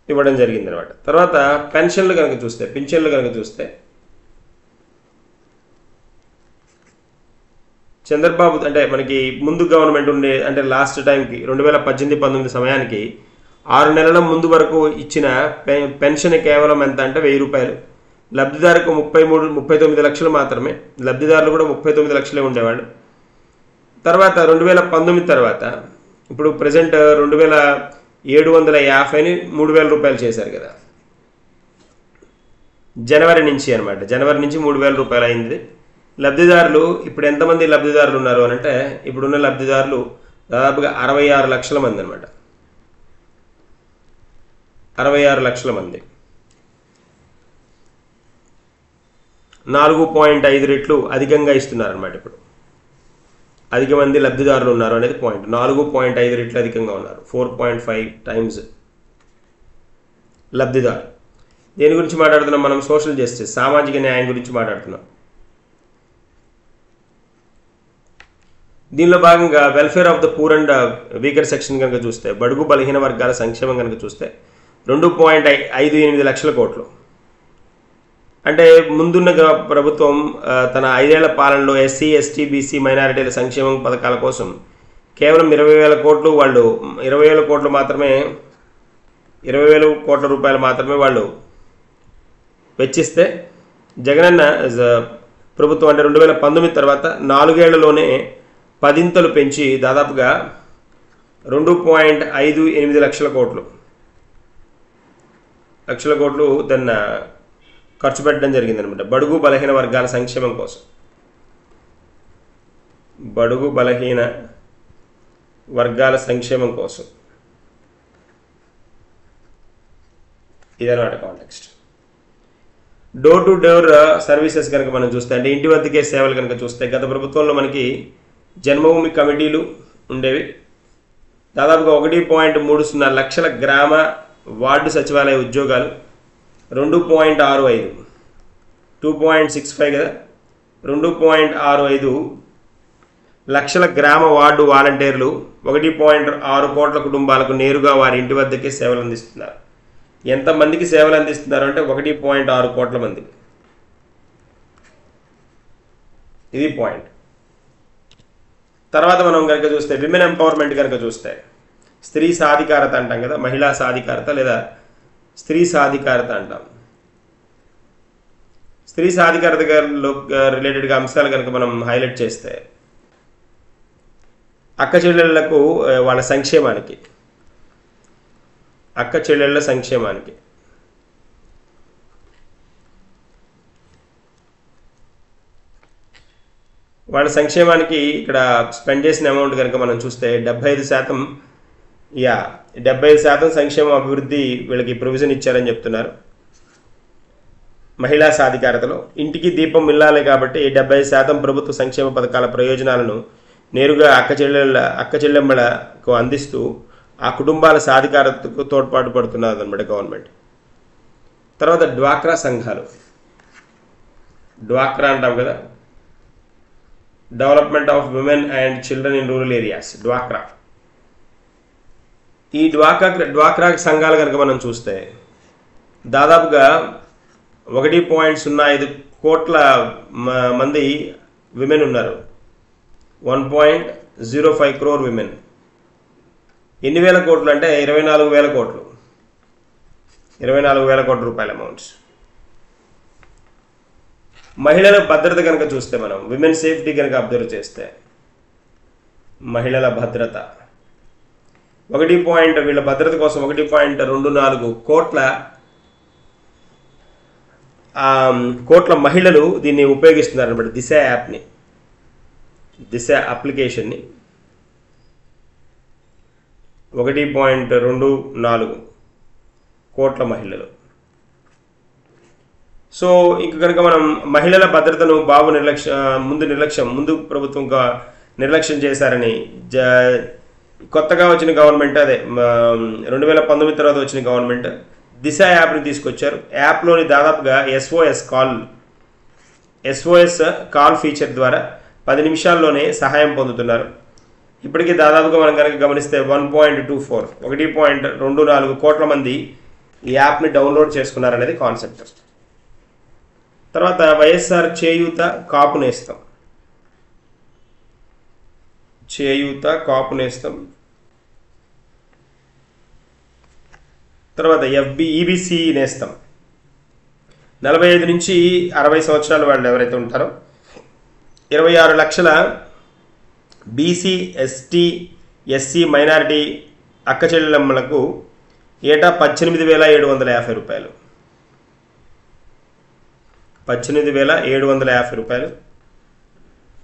ఇవ్వడం జరిగింది అనమాట. తర్వాత పింఛన్లు కనుక చూస్తే చంద్రబాబు అంటే మనకి ముందు గవర్నమెంట్ ఉండే అంటే లాస్ట్ టైంకి 2018-19 సమయానికి 6 నెలల ముందు వరకు ఇచ్చిన పెన్షన్ కేవలం ఎంత అంటే 1000 రూపాయలు. లబ్ధిదారుకు 39 లక్షలు మాత్రమే. లబ్ధిదారులు కూడా 39 లక్షలే ఉండేవాళ్ళు. తర్వాత 2019 తర్వాత ఇప్పుడు ప్రజెంట్ 2,750ని 3,000 రూపాయలు చేశారు కదా. జనవరి నుంచి 3,000 రూపాయలు అయింది. లబ్ధిదారులు ఇప్పుడు ఎంతమంది లబ్ధిదారులు ఉన్నారు అని అంటే ఇప్పుడున్న లబ్ధిదారులు దాదాపుగా 66 లక్షల మంది అనమాట. 66 లక్షల మంది, 4.5 రెట్లు అధికంగా ఇస్తున్నారనమాట. ఇప్పుడు అధిక మంది లబ్ధిదారులు ఉన్నారు అనేది పాయింట్. 4.5 రెట్లు అధికంగా ఉన్నారు, 4.5 టైమ్స్ లబ్ధిదారు. దేని గురించి మాట్లాడుతున్నాం మనం? సోషల్ జస్టిస్, సామాజిక న్యాయం గురించి మాట్లాడుతున్నాం. దీనిలో భాగంగా welfare of the poor and weaker section కనుక చూస్తే, బడుగు బలహీన వర్గాల సంక్షేమం కనుక చూస్తే 2.58 లక్షల కోట్లు. అంటే ముందున్న ప్రభుత్వం తన 5 ఏళ్ల పాలనలో ఎస్సీ ఎస్టీ బీసీ మైనారిటీల సంక్షేమం పథకాల కోసం కేవలం 20,000 కోట్లు వాళ్ళు 20,000 కోట్లు మాత్రమే 20,000 కోట్ల రూపాయలు మాత్రమే వాళ్ళు వెచ్చిస్తే జగనన్న ప్రభుత్వం అంటే 2019 తర్వాత 4 ఏళ్లలోనే 10 పెంచి దాదాపుగా 2.58 లక్షల కోట్లు దాన్ని ఖర్చు పెట్టడం జరిగిందనమాట బడుగు బలహీన వర్గాల సంక్షేమం కోసం. బడుగు బలహీన వర్గాల సంక్షేమం కోసం ఇదన్నమాట context. Door to door services కనుక మనం చూస్తే అంటే ఇంటి వద్దకే సేవలు కనుక చూస్తే గత ప్రభుత్వంలో మనకి జన్మభూమి కమిటీలు ఉండేవి. దాదాపుగా 1.30 లక్షల గ్రామ వార్డు సచివాలయ ఉద్యోగాలు 2.65 2.65 కదా 2.65 లక్షల గ్రామ వార్డు వాలంటీర్లు 1.6 కోట్ల కుటుంబాలకు నేరుగా వారి ఇంటి వద్దకే సేవలు అందిస్తున్నారు. ఎంతమందికి సేవలు అందిస్తున్నారు అంటే 1.6 కోట్ల మందికి. ఇది పాయింట్. తర్వాత మనం కనుక చూస్తే విమెన్ ఎంపవర్మెంట్ కనుక చూస్తే స్త్రీ సాధికారత అంటాం కదా, మహిళా సాధికారత లేదా స్త్రీ సాధికారత అంటాం. స్త్రీ సాధికారత రిలేటెడ్గా అంశాలు కనుక మనం హైలైట్ చేస్తే అక్క చెల్లెళ్లకు వాళ్ళ సంక్షేమానికి వాళ్ళ సంక్షేమానికి ఇక్కడ స్పెండ్ చేసిన అమౌంట్ కనుక మనం చూస్తే 75% సంక్షేమ అభివృద్ధి వీళ్ళకి ప్రొవిజన్ ఇచ్చారని చెప్తున్నారు. మహిళా సాధికారతలో ఇంటికి దీపం మిల్లాలి కాబట్టి 70% ప్రభుత్వ సంక్షేమ పథకాల ప్రయోజనాలను నేరుగా అక్క చెల్లెమ్మలకు అందిస్తూ ఆ కుటుంబాల సాధికారతకు తోడ్పాటు పడుతున్నారు అన్నమాట గవర్నమెంట్. తర్వాత డ్వాక్రా సంఘాలు, డ్వాక్రా అంటాం కదా, development of women and children in rural areas, డ్వాక్రా. ఈ డ్వాక్రా సంఘాలు కనుక మనం చూస్తే దాదాపుగా 1.05 కోట్ల మంది విమెన్ ఉన్నారు. 1.05 crore విమెన్. ఎన్ని వేల కోట్లు అంటే 24,000 కోట్లు, 24,000 కోట్ల రూపాయల అమౌంట్స్. మహిళల భద్రత కనుక చూస్తే మనం విమెన్ సేఫ్టీ కనుక అబ్జర్వ్ చేస్తే మహిళల భద్రత వీళ్ళ భద్రత కోసం 1.24 కోట్ల మహిళలు దీన్ని ఉపయోగిస్తున్నారు అన్నమాట. దిశ యాప్ని, దిశ అప్లికేషన్ని 1.24 కోట్ల మహిళలు. సో ఇంక కనుక మనం మహిళల భద్రతను ముందు ప్రభుత్వంగా నిర్లక్ష్యం చేశారని కొత్తగా వచ్చిన గవర్నమెంట్, అదే 2019 తర్వాత వచ్చిన గవర్నమెంట్ దిశ యాప్ని తీసుకొచ్చారు. యాప్లోని దాదాపుగా SOS కాల్ ఫీచర్ ద్వారా 10 నిమిషాల్లోనే సహాయం పొందుతున్నారు. ఇప్పటికీ దాదాపుగా మనం కనుక గమనిస్తే 1.24 కోట్ల మంది ఈ యాప్ని డౌన్లోడ్ చేసుకున్నారనేది కాన్సెప్ట్. తర్వాత వైఎస్ఆర్ చేయూత కాపు నేస్తం, తర్వాత ఈబీసీ నేస్తం. 45 నుంచి 60 సంవత్సరాల వాళ్ళు ఎవరైతే ఉంటారో 26 లక్షల బీసీ ఎస్టీ ఎస్సీ మైనారిటీ అక్క చెల్లెమ్మలకు ఏటా 18,750 రూపాయలు. 18,750 రూపాయలు.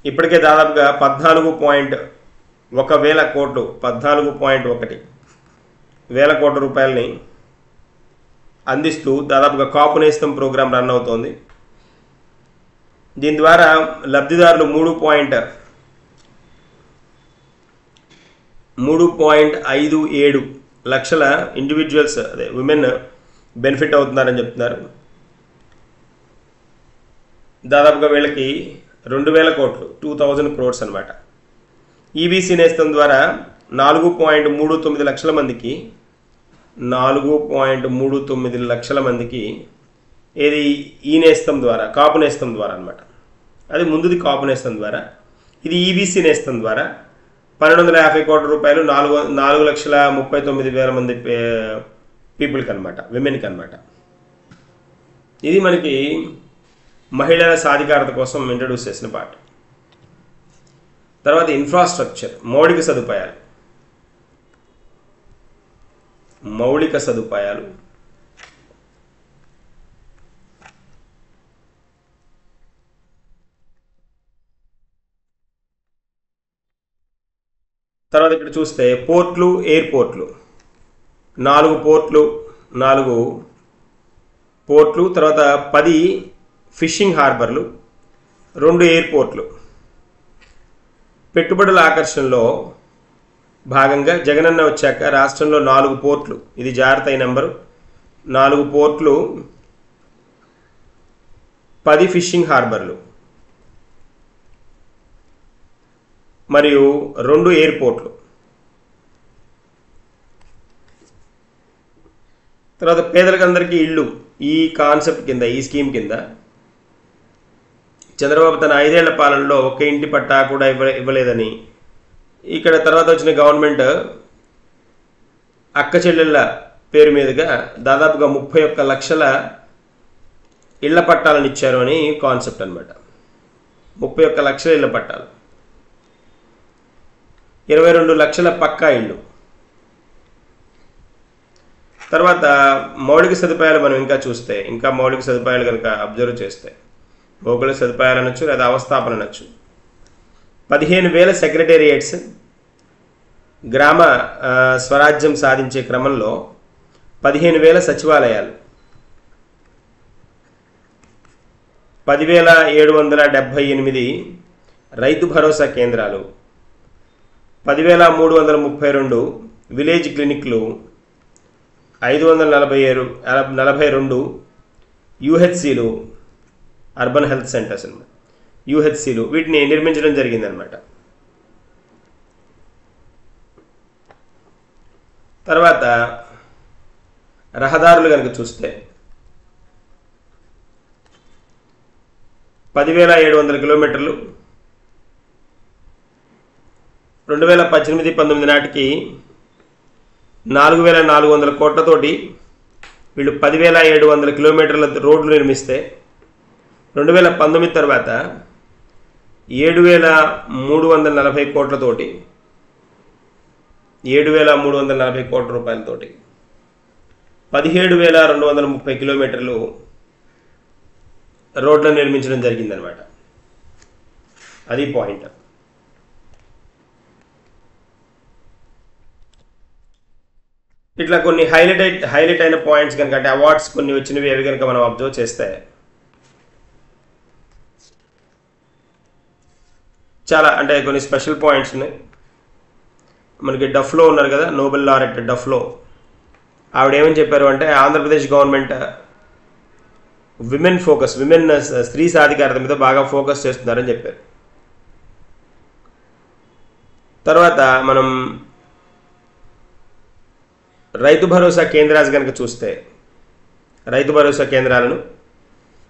ఇప్పటికే దాదాపుగా 14.1 కోట్ల రూపాయలని అందిస్తూ దాదాపుగా కాపు నేస్తం ప్రోగ్రాం రన్ అవుతోంది. దీని ద్వారా లబ్ధిదారులు 3.57 లక్షల ఇండివిజువల్స్, అదే విమెన్ బెనిఫిట్ అవుతున్నారని చెప్తున్నారు. దాదాపుగా వీళ్ళకి 2,000 కోట్లు, 2,000 crores అనమాట. ఈబీసీ నేస్తం ద్వారా 4.39 లక్షల మందికి ఏది ఈ నేస్తం ద్వారా, కాపు నేస్తం ద్వారా అనమాట. అది ముందుది కాపు నేస్తం ద్వారా, ఇది ఈబీసీ నేస్తం ద్వారా 1250 కోట్ల రూపాయలు 4,39,000 మంది పీపుల్కి అనమాట, విమెన్కి అనమాట. ఇది మనకి మహిళల సాధికారత కోసం ఇంట్రడ్యూస్ చేసిన పార్ట్. తర్వాత ఇన్ఫ్రాస్ట్రక్చర్, మౌలిక సదుపాయాలు. తర్వాత ఇక్కడ చూస్తే పోర్ట్లు, ఎయిర్పోర్ట్లు, 4 పోర్ట్లు, తర్వాత 10 ఫిషింగ్ హార్బర్లు, 2 ఎయిర్పోర్ట్లు. పెట్టుబడుల ఆకర్షణలో భాగంగా జగనన్న వచ్చాక రాష్ట్రంలో 4 పోర్ట్లు, ఇది జాగ్రత్త నెంబరు, 4 పోర్ట్లు, 10 ఫిషింగ్ హార్బర్లు మరియు 2 ఎయిర్పోర్ట్లు. తర్వాత పేదలకందరికీ ఇళ్ళు, ఈ కాన్సెప్ట్ కింద, ఈ స్కీమ్ కింద చంద్రబాబు తన 5 ఏళ్ల పాలనలో ఒక్క ఇంటి పట్టా కూడా ఇవ్వలేదని, ఇక్కడ తర్వాత వచ్చిన గవర్నమెంట్ అక్క చెల్లెళ్ళ పేరు మీదుగా దాదాపుగా 31 లక్షల ఇళ్ల పట్టాలను ఇచ్చారు అని కాన్సెప్ట్ అనమాట. 31 లక్షల ఇళ్ల పట్టాలు, 22 లక్షల పక్కా ఇళ్ళు. తర్వాత మౌలిక సదుపాయాలు మనం ఇంకా చూస్తే, ఇంకా మౌలిక సదుపాయాలు కనుక అబ్జర్వ్ చేస్తే, భౌగోళిక సదుపాయాలు అనొచ్చు లేదా అవస్థాపన అనొచ్చు. 15,000 సెక్రటేరియట్స్, గ్రామ స్వరాజ్యం సాధించే క్రమంలో 15,000 సచివాలయాలు, 10,778 రైతు భరోసా కేంద్రాలు, 10,332 విలేజ్ క్లినిక్లు, 542 యూహెచ్సీలు, అర్బన్ హెల్త్ సెంటర్స్ అన్నమాట, యూహెచ్సీలు, వీటిని నిర్మించడం జరిగిందనమాట. తర్వాత రహదారులు కనుక చూస్తే 10,700 కిలోమీటర్లు, 2018-19 నాటికి 4,400 కోట్లతోటి వీళ్ళు 10,700 కిలోమీటర్ల రోడ్లు నిర్మిస్తే 2019 తర్వాత 7,340 కోట్లతోటి, 7,340 కోట్ల రూపాయలతోటి 17,230 కిలోమీటర్లు రోడ్లను నిర్మించడం జరిగిందనమాట. అది పాయింట్. ఇట్లా కొన్ని హైలైట్ అయిన పాయింట్స్ కనుక, అంటే అవార్డ్స్ కొన్ని వచ్చినవి అవి కనుక మనం అబ్జర్వ్ చేస్తే చాలా, అంటే కొన్ని స్పెషల్ పాయింట్స్ ఉన్నాయి. మనకి డఫ్లో ఉన్నారు కదా, నోబెల్ లారెట్ డఫ్లో, ఆవిడ ఏమని చెప్పారు అంటే ఆంధ్రప్రదేశ్ గవర్నమెంట్ విమెన్ స్త్రీ సాధికారత మీద బాగా ఫోకస్ చేస్తున్నారని చెప్పారు. తర్వాత మనం రైతు భరోసా కేంద్రాలు కనుక చూస్తే, రైతు భరోసా కేంద్రాలను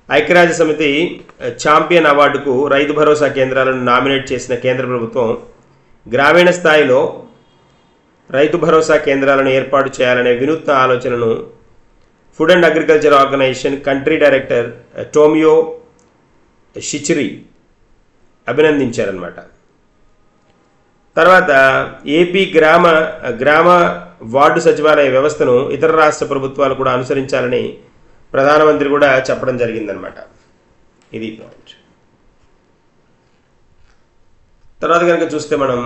ఐక్యరాజ్య సమితి ఛాంపియన్ అవార్డుకు రైతు భరోసా కేంద్రాలను నామినేట్ చేసిన కేంద్ర ప్రభుత్వం గ్రామీణ స్థాయిలో రైతు భరోసా కేంద్రాలను ఏర్పాటు చేయాలనే వినూత్న ఆలోచనను food and agriculture organisation country director Tomio Shichiri అభినందించారన్నమాట. తర్వాత ఏపీ గ్రామ వార్డు సచివాలయ వ్యవస్థను ఇతర రాష్ట్ర ప్రభుత్వాలు కూడా అనుసరించాలని ప్రధానమంత్రి కూడా చెప్పడం జరిగిందనమాట. ఇది పాయింట్. తర్వాత కనుక చూస్తే మనం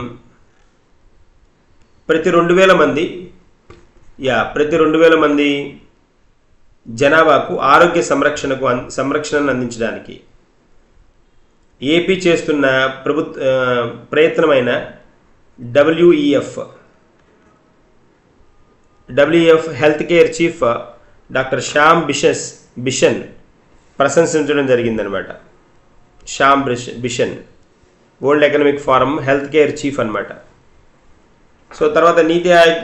ప్రతి 2,000 మంది జనాభాకు ఆరోగ్య సంరక్షణను అందించడానికి ఏపీ చేస్తున్న ప్రయత్నమైన WEF health care chief doctor Shyam Bishan ప్రశంసించడం జరిగిందనమాట. Shyam Bishan world economic forum health care chief అనమాట. సో తర్వాత NITI Aayog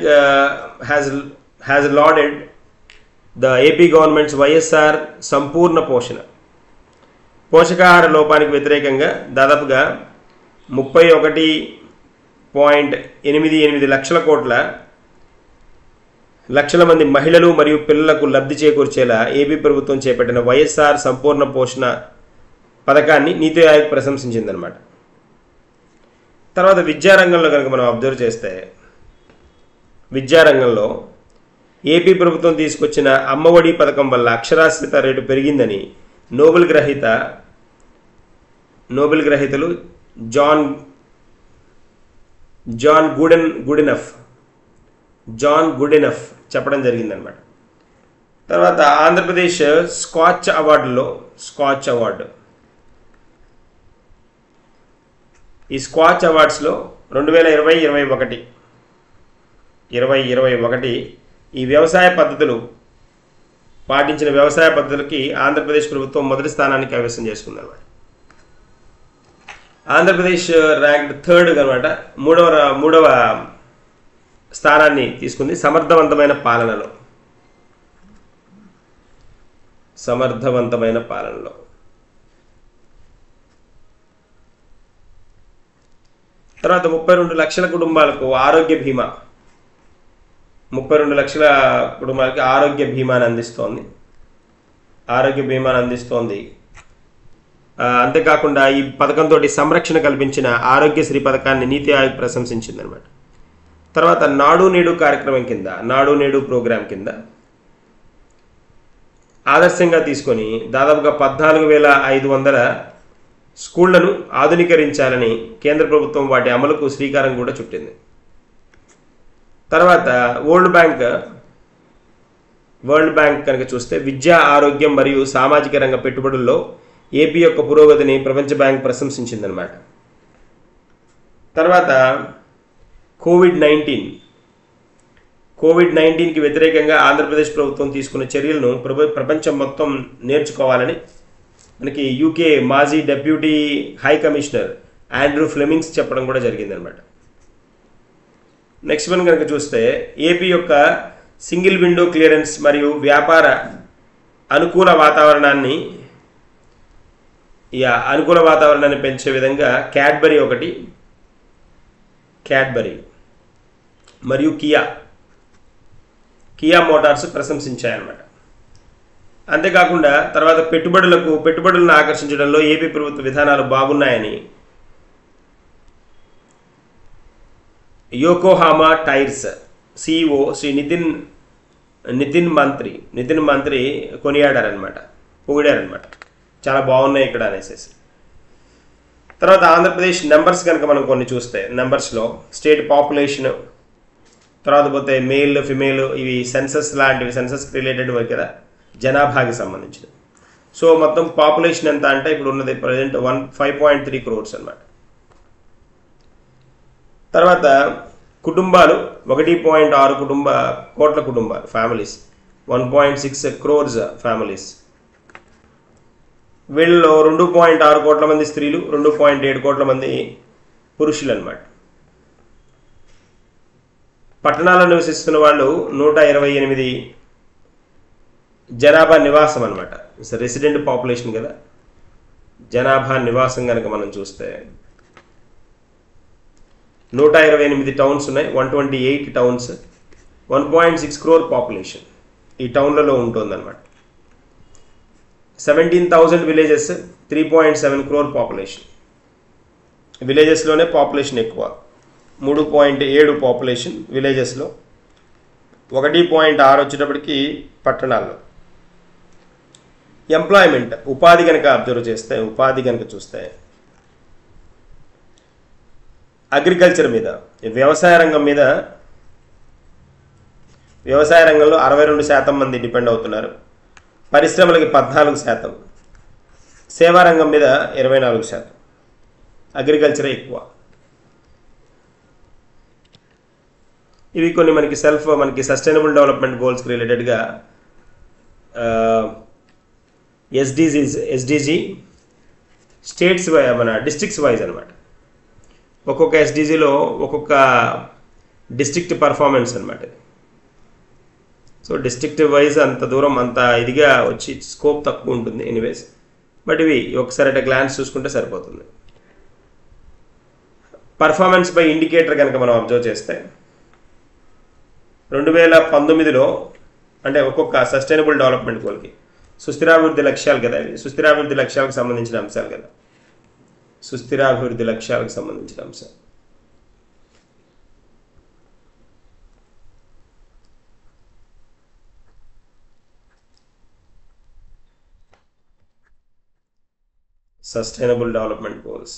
has lauded the AP government's YSR Sampoorna Poshana పోషకాహార లోపానికి వ్యతిరేకంగా దాదాపుగా 31.88 లక్షల మంది మహిళలు మరియు పిల్లలకు లబ్ధి చేకూర్చేలా ఏపీ ప్రభుత్వం చేపట్టిన వైఎస్ఆర్ సంపూర్ణ పోషణ పథకాన్ని నీతి ఆయోగ్ ప్రశంసించిందనమాట. తర్వాత విద్యారంగంలో కనుక మనం అబ్జర్వ్ చేస్తే విద్యారంగంలో ఏపీ ప్రభుత్వం తీసుకొచ్చిన అమ్మఒడి పథకం వల్ల అక్షరాస్యత రేటు పెరిగిందని నోబెల్ గ్రహీతలు జాన్ గుడెనఫ్ చెప్పడం జరిగిందనమాట. తర్వాత ఆంధ్రప్రదేశ్ స్కాచ్ అవార్డు ఈ స్కాచ్ అవార్డ్స్లో 2020-21 ఈ పాటించిన వ్యవసాయ పద్ధతులకి ఆంధ్రప్రదేశ్ ప్రభుత్వం మొదటి స్థానాన్ని కైవసం చేసుకుందన్నమాట. ఆంధ్రప్రదేశ్ ర్యాంక్డ్ థర్డ్ అనమాట, మూడవ స్థానాన్ని తీసుకుంది సమర్థవంతమైన పాలనలో. తర్వాత 32 లక్షల కుటుంబాలకు ఆరోగ్య బీమాను అందిస్తోంది. అంతేకాకుండా ఈ పథకంతో సంరక్షణ కల్పించిన ఆరోగ్యశ్రీ పథకాన్ని నీతి ఆయోగ్ ప్రశంసించిందనమాట. తర్వాత నాడు నేడు ప్రోగ్రాం కింద ఆదర్శంగా తీసుకొని దాదాపుగా 14,500 స్కూళ్లను ఆధునీకరించాలని కేంద్ర ప్రభుత్వం వాటి అమలుకు శ్రీకారం కూడా చుట్టింది. తర్వాత వరల్డ్ బ్యాంక్ కనుక చూస్తే విద్య, ఆరోగ్యం మరియు సామాజిక రంగ పెట్టుబడుల్లో ఏపీ యొక్క పురోగతిని ప్రపంచ బ్యాంక్ ప్రశంసించిందనమాట. తర్వాత కోవిడ్-19కి వ్యతిరేకంగా ఆంధ్రప్రదేశ్ ప్రభుత్వం తీసుకున్న చర్యలను ప్రపంచం మొత్తం నేర్చుకోవాలని మనకి యూకే మాజీ deputy high commissioner Andrew Fleming's చెప్పడం కూడా జరిగిందనమాట. నెక్స్ట్ వన్ కనుక చూస్తే ఏపీ యొక్క సింగిల్ విండో క్లియరెన్స్ మరియు వ్యాపార అనుకూల వాతావరణాన్ని పెంచే విధంగా క్యాడ్బరీ మరియు కియా మోటార్స్ ప్రశంసించాయన్నమాట. అంతేకాకుండా తర్వాత పెట్టుబడులను ఆకర్షించడంలో ఏపీ ప్రభుత్వ విధానాలు బాగున్నాయని Yokohama tyres CEO Shri Nitin మంత్రి పొగిడారనమాట. చాలా బాగున్నాయి ఇక్కడ అనేసి. తర్వాత ఆంధ్రప్రదేశ్ నెంబర్స్ కనుక మనం కొన్ని చూస్తే నెంబర్స్లో స్టేట్ పాపులేషన్, తర్వాత పోతే మేల్ ఫిమేల్, ఇవి సెన్సస్కి రిలేటెడ్ వర్క్ కదా, జనాభాకి సంబంధించినవి. సో మొత్తం పాపులేషన్ ఎంత అంటే ఇప్పుడు ఉన్నది ప్రజెంట్ 5.3 crores అనమాట. తర్వాత కుటుంబాలు 1.6 కోట్ల కుటుంబాలు, ఫ్యామిలీస్ 1.6 crores ఫ్యామిలీస్. వీళ్ళలో 2.6 కోట్ల మంది స్త్రీలు, 2.7 కోట్ల మంది పురుషులు అనమాట. పట్టణాల్లో నివసిస్తున్న వాళ్ళు 128 జనాభా నివాసం అనమాట. రెసిడెంట్ పాపులేషన్ కదా. జనాభా నివాసం కనుక మనం చూస్తే 128 టౌన్స్ ఉన్నాయి, 128 టౌన్స్, 1.6 crore పాపులేషన్ ఈ టౌన్లలో ఉంటుందన్నమాట. 17,000 విలేజెస్, 3.7 crore పాపులేషన్. విలేజెస్లోనే పాపులేషన్ ఎక్కువ, 3.7 పాపులేషన్ విలేజెస్లో, 1.6 వచ్చేటప్పటికి పట్టణాల్లో. ఎంప్లాయ్మెంట్, ఉపాధి కనుక చూస్తే అగ్రికల్చర్ మీద, వ్యవసాయ రంగంలో 62% మంది డిపెండ్ అవుతున్నారు. పరిశ్రమలకి 14%, సేవా రంగం మీద 24%, అగ్రికల్చరే ఎక్కువ. ఇవి కొన్ని మనకి సస్టైనబుల్ డెవలప్మెంట్ గోల్స్కి రిలేటెడ్గా ఎస్డిజి స్టేట్స్ మన డిస్ట్రిక్ట్స్ వైజ్ అనమాట. ఒక్కొక్క ఎస్డిజిలో ఒక్కొక్క డిస్ట్రిక్ట్ పర్ఫార్మెన్స్ అనమాట. సో డిస్ట్రిక్ట్ వైజ్ అంత దూరం అంత ఇదిగా వచ్చి స్కోప్ తక్కువ ఉంటుంది ఎనీవేస్. బట్ ఇవి ఒకసారి అట్లా గ్లాన్స్ చూసుకుంటే సరిపోతుంది. పర్ఫార్మెన్స్ బై ఇండికేటర్ కనుక మనం అబ్జర్వ్ చేస్తే 2019లో అంటే ఒక్కొక్క సస్టైనబుల్ డెవలప్మెంట్ గోల్కి సుస్థిరాభివృద్ధి లక్ష్యాలు కదా, సుస్థిరాభివృద్ధి లక్ష్యాలకు సంబంధించిన అంశాలు కదా, సుస్థిరాభివృద్ధి లక్ష్యాలకు సంబంధించిన అంశాలు. Sustainable development goals.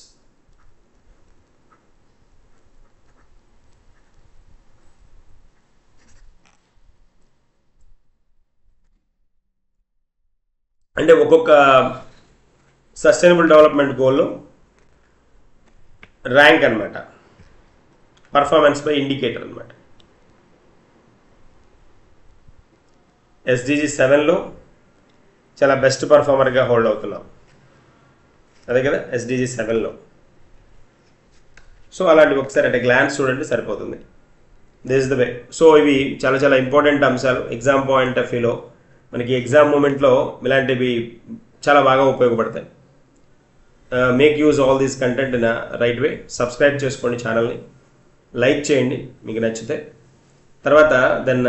అంటే ఒక్కొక్క సస్టైనబుల్ డెవలప్మెంట్ గోల్లో ర్యాంక్ అనమాట, పర్ఫార్మెన్స్ బై ఇండికేటర్ అనమాట. SDG 7లో చాలా బెస్ట్ పర్ఫార్మర్గా హోల్డ్ అవుతున్నాం, అదే కదా SDG 7లో. సో అలాంటివి ఒకసారి అంటే గ్లాన్స్ చూడండి సరిపోతుంది. This is the way. So ఇవి చాలా చాలా ఇంపార్టెంట్ అంశాలు ఎగ్జామ్ పాయింట్ ఆఫ్ వ్యూలో. మనకి ఎగ్జామ్ మూమెంట్లో ఇలాంటివి చాలా బాగా ఉపయోగపడతాయి. Make use all these content in right way. Subscribe చేసుకోండి ఛానల్ని, లైక్ చేయండి మీకు నచ్చితే. తర్వాత దెన్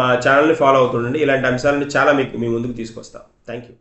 మా ఛానల్ని ఫాలో అవుతుండండి. ఇలాంటి అంశాలని చాలా మీకు మీ ముందుకు తీసుకొస్తాం. Thank you.